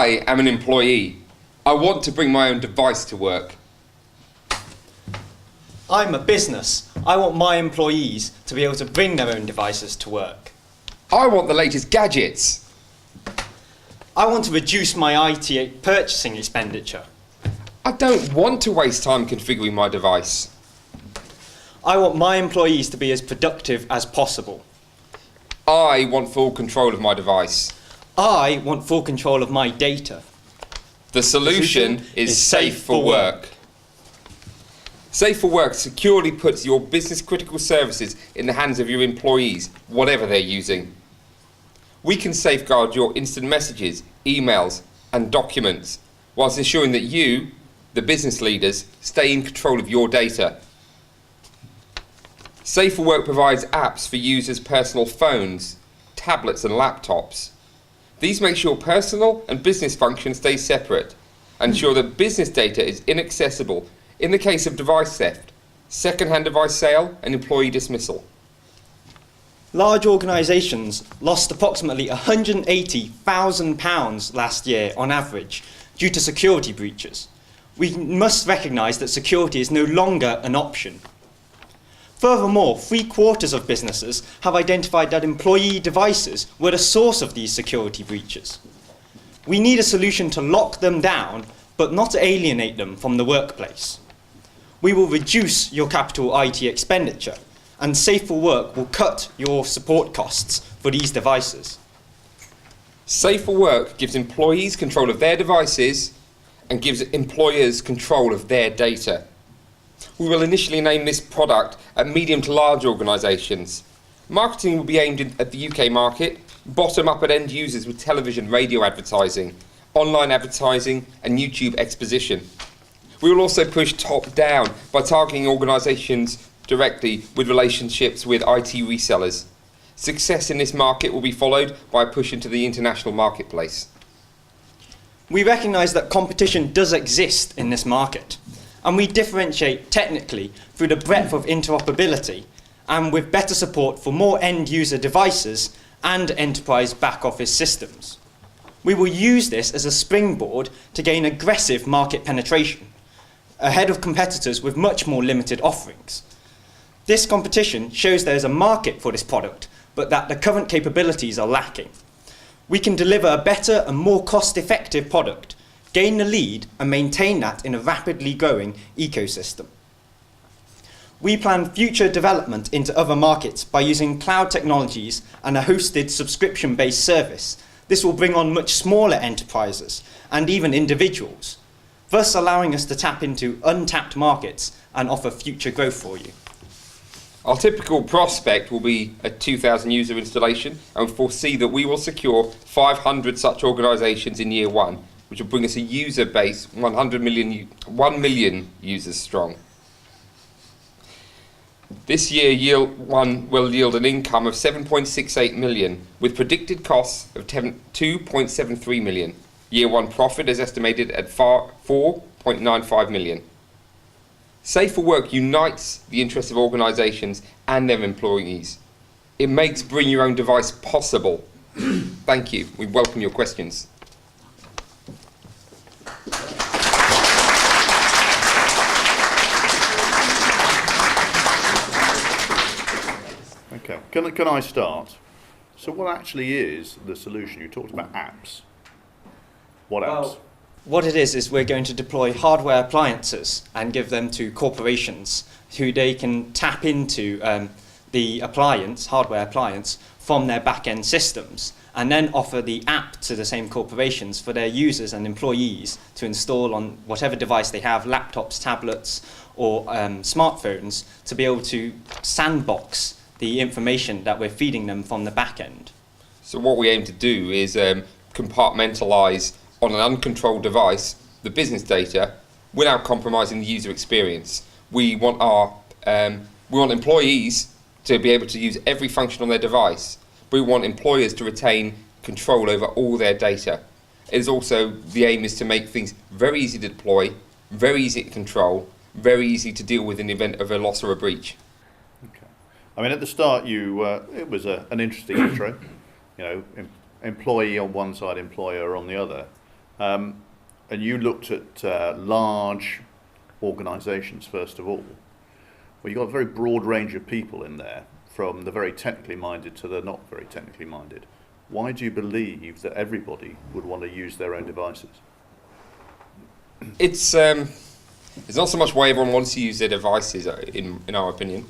I am an employee. I want to bring my own device to work. I'm a business. I want my employees to be able to bring their own devices to work. I want the latest gadgets. I want to reduce my IT purchasing expenditure. I don't want to waste time configuring my device. I want my employees to be as productive as possible. I want full control of my device. I want full control of my data. The solution is Safe for Work. Safe for Work securely puts your business critical services in the hands of your employees, whatever they're using. We can safeguard your instant messages, emails and documents, whilst ensuring that you, the business leaders, stay in control of your data. Safe for Work provides apps for users' personal phones, tablets and laptops. These make sure personal and business functions stay separate and ensure that business data is inaccessible in the case of device theft, second-hand device sale and employee dismissal. Large organisations lost approximately £180,000 last year on average due to security breaches. We must recognise that security is no longer an option. Furthermore, 3/4 of businesses have identified that employee devices were the source of these security breaches. We need a solution to lock them down, but not to alienate them from the workplace. We will reduce your capital IT expenditure, and Safe for Work will cut your support costs for these devices. Safe for Work gives employees control of their devices and gives employers control of their data. We will initially name this product at medium to large organisations. Marketing will be aimed at the UK market, bottom up at end users with television, radio advertising, online advertising and YouTube exposition. We will also push top down by targeting organisations directly with relationships with IT resellers. Success in this market will be followed by a push into the international marketplace. We recognise that competition does exist in this market, and we differentiate technically through the breadth of interoperability and with better support for more end-user devices and enterprise back-office systems. We will use this as a springboard to gain aggressive market penetration, ahead of competitors with much more limited offerings. This competition shows there is a market for this product, but that the current capabilities are lacking. We can deliver a better and more cost-effective product, gain the lead and maintain that in a rapidly growing ecosystem. We plan future development into other markets by using cloud technologies and a hosted subscription-based service. This will bring on much smaller enterprises and even individuals, thus allowing us to tap into untapped markets and offer future growth for you. Our typical prospect will be a 2,000 user installation, and we foresee that we will secure 500 such organisations in year one, which will bring us a user base 1 million users strong. This year, year one will yield an income of 7.68 million, with predicted costs of 2.73 million. Year one profit is estimated at 4.95 million. Safe for Work unites the interests of organisations and their employees. It makes bring your own device possible. Thank you. We welcome your questions. Okay, can I start? So what actually is the solution? You talked about apps. What apps? Well, what it is we're going to deploy hardware appliances and give them to corporations who they can tap into the hardware appliance from their back-end systems, and then offer the app to the same corporations for their users and employees to install on whatever device they have, laptops, tablets or smartphones, to be able to sandbox the information that we're feeding them from the back end. So what we aim to do is compartmentalise on an uncontrolled device the business data without compromising the user experience. We want employees to be able to use every function on their device, but we want employers to retain control over all their data. It is also, the aim is to make things very easy to deploy, very easy to control, very easy to deal with in the event of a loss or a breach. Okay. I mean, at the start, it was an interesting intro. You know, employee on one side, employer on the other. And you looked at large organisations first of all. Well, you've got a very broad range of people in there, from the very technically minded to the not very technically minded. Why do you believe that everybody would want to use their own devices? It's not so much why everyone wants to use their devices, in our opinion.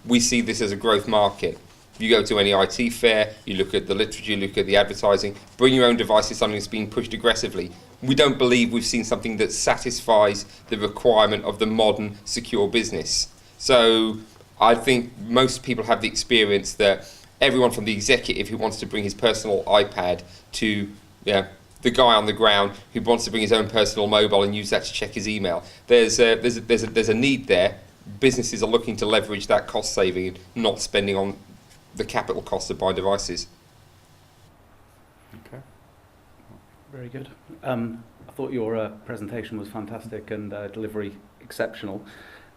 We see this as a growth market. You go to any IT fair, you look at the literature, you look at the advertising, bring your own device is something that's being pushed aggressively. We don't believe we've seen something that satisfies the requirement of the modern, secure business. So I think most people have the experience that everyone from the executive who wants to bring his personal iPad to the guy on the ground who wants to bring his own personal mobile and use that to check his email. There's a need there. Businesses are looking to leverage that cost saving, not spending on the capital cost of buying devices. Okay. Very good. I thought your presentation was fantastic and delivery exceptional.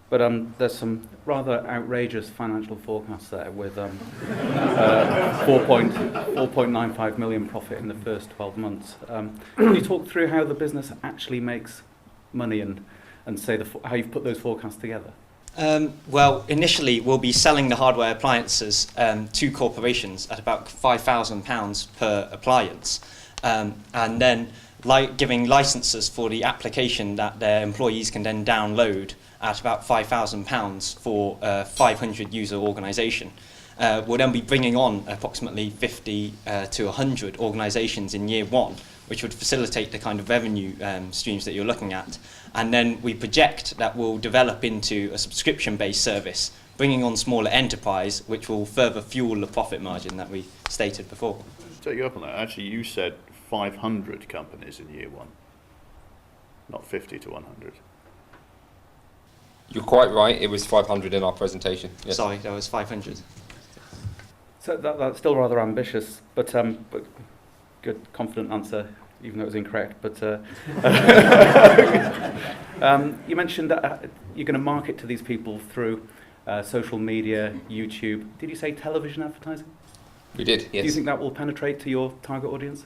But there's some rather outrageous financial forecasts there with 4.95 million profit in the first 12 months. Can you talk through how the business actually makes money and say how you've put those forecasts together? Well, initially we'll be selling the hardware appliances to corporations at about £5,000 per appliance, and then giving licenses for the application that their employees can then download at about £5,000 for a 500 user organisation. We'll then be bringing on approximately 50 to 100 organisations in year one, which would facilitate the kind of revenue streams that you're looking at. And then we project that will develop into a subscription-based service, bringing on smaller enterprise, which will further fuel the profit margin that we stated before. To take you up on that, actually you said 500 companies in year one, not 50 to 100. You're quite right, it was 500 in our presentation. Yes. Sorry, there was 500. So that's still rather ambitious, but good, confident answer, even though it was incorrect. But you mentioned that you're going to market to these people through social media, YouTube. Did you say television advertising? We did, yes. Do you think that will penetrate to your target audience?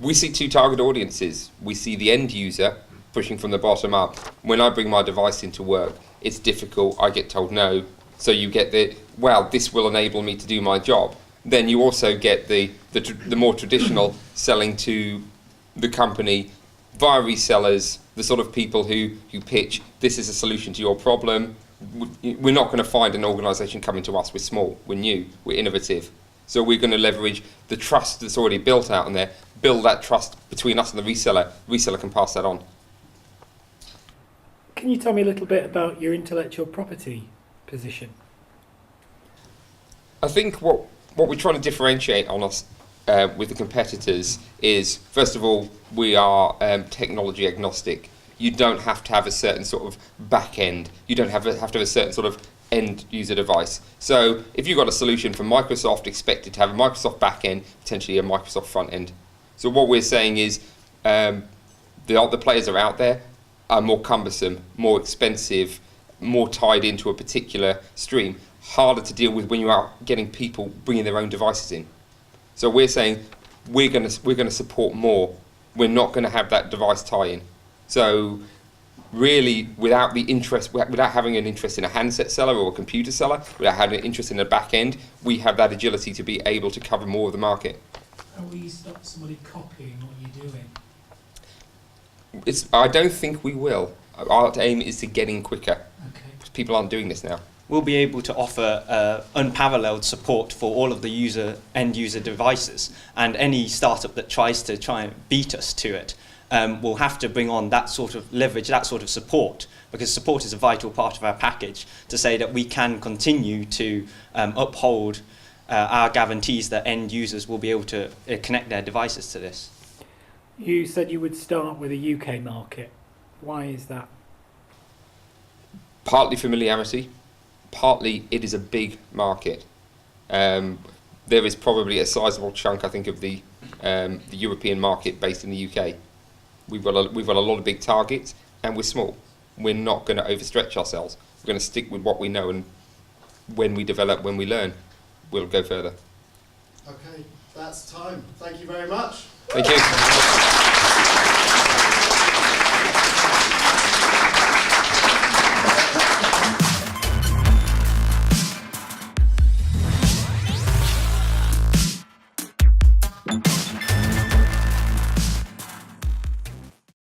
We see two target audiences. We see the end user pushing from the bottom up. When I bring my device into work, it's difficult, I get told no. So you get this will enable me to do my job. Then you also get the more traditional selling to the company via resellers, the sort of people who pitch, this is a solution to your problem. We're not going to find an organisation coming to us, we're small, we're new, we're innovative. So we're going to leverage the trust that's already built out in there, build that trust between us and the reseller. Reseller can pass that on. Can you tell me a little bit about your intellectual property position? I think what we're trying to differentiate on us with the competitors is, first of all, we are technology agnostic. You don't have to have a certain sort of back end. You don't have to have a certain sort of end user device. So if you've got a solution from Microsoft, expect it to have a Microsoft back end, potentially a Microsoft front end. So what we're saying is the players are out there, are more cumbersome, more expensive, more tied into a particular stream, harder to deal with when you are getting people bringing their own devices in. So we're saying we're going to support more. We're not going to have that device tie-in. So really, without having an interest in a handset seller or a computer seller, without having an interest in a back end, we have that agility to be able to cover more of the market. How will you stop somebody copying what you're doing? I don't think we will. Our aim is to get in quicker. Okay. People aren't doing this now. We'll be able to offer unparalleled support for all of the end user devices, and any startup that tries to and beat us to it will have to bring on that sort of leverage, that sort of support, because support is a vital part of our package to say that we can continue to uphold our guarantees that end users will be able to connect their devices to this. You said you would start with a UK market. Why is that? Partly familiarity, partly it is a big market. There is probably a sizable chunk, I think, of the European market based in the UK. We've got a lot of big targets, and we're small. We're not going to overstretch ourselves. We're going to stick with what we know, and when we develop, when we learn, we'll go further. Okay, that's time. Thank you very much. Thank you.